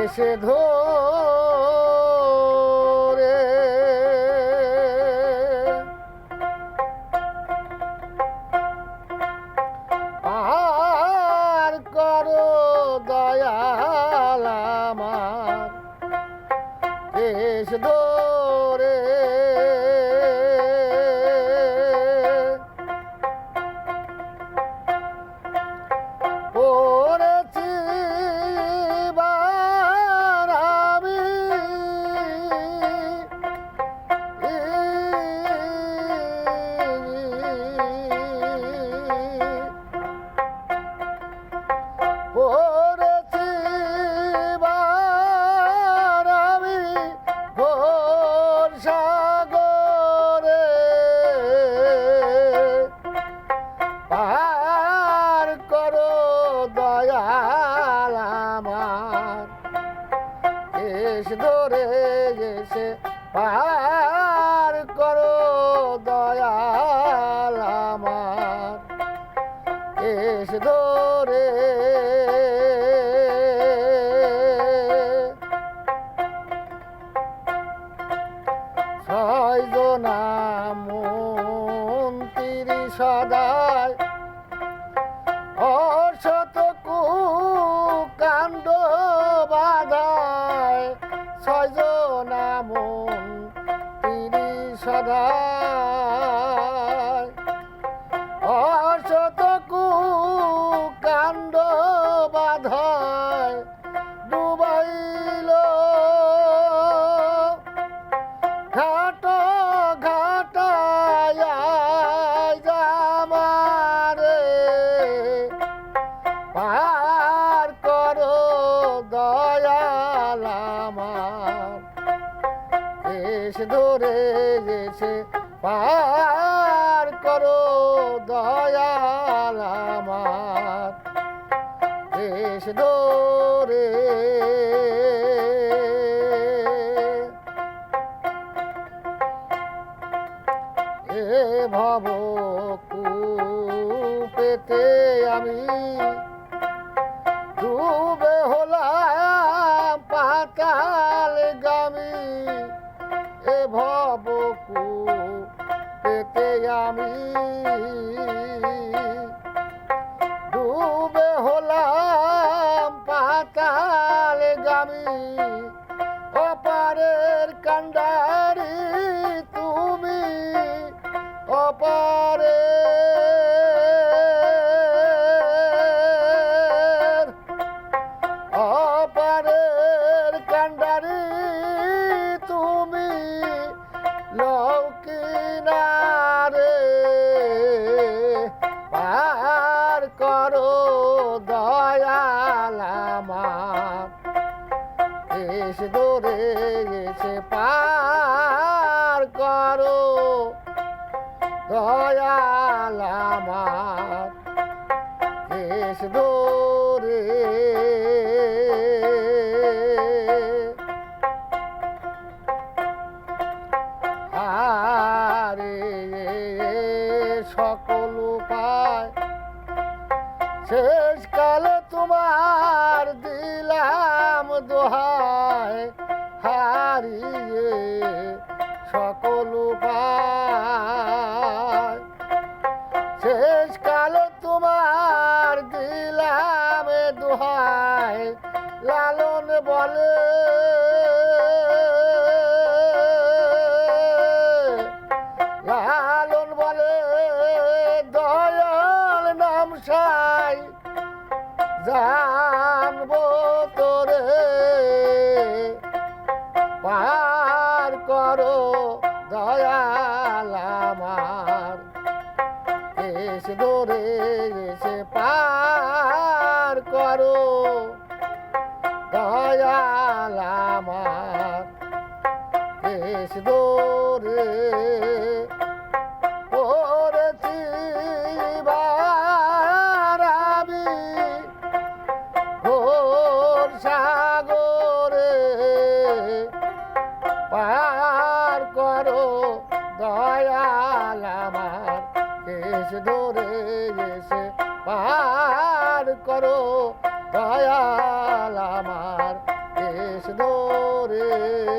এসে ধরে পার করো দয়াল আমার এসে ধরে ধরে গেছে পার করো দয়াল আমার এসে ধরে ছয়জনা মন্ত্রী সদায় অশত কুকাণ্ড বাধায় ছয়জনা মন্ত্রী সদায় অশত কুকাণ্ড বাধায় ডুবাইল ঘাট ঘাটায় জামারে পার করো দয়াল আমার এসে ধরে গেছে পার করো দয়াল আমার এসে ধরে এ ভব কূপেতে আমি ডুবে হলাম পাতাল গামী এ ভব কূপেতে আমি ডুবে হলাম পাতাল গামী অপারের কান্ডারি তুমি অপারের কান্ডারি তুমি লৌকিনারে পার করো দয়াল আমার এসে ধরে গেছে পার করো দয়াল আমার এসে ধরে আরে সকল উপায় শেষকালে তোমার দিলাম দোহাই হারিয়ে সকল উপায় শেষকালে তোমার দিলাম দোহাই লালন বলে লালন বলে দয়াল নাম সাই জানবো তোরে পার করো দয়াল আমার এসে ধরে এসে পার করো দয়াল আমার এসে ধরে পড়েছি বারাবি ঘোর সাগরে পার করো দয়াল আমার এসে ধরে এসে পার করো দয়াল আমার কেশ ধরে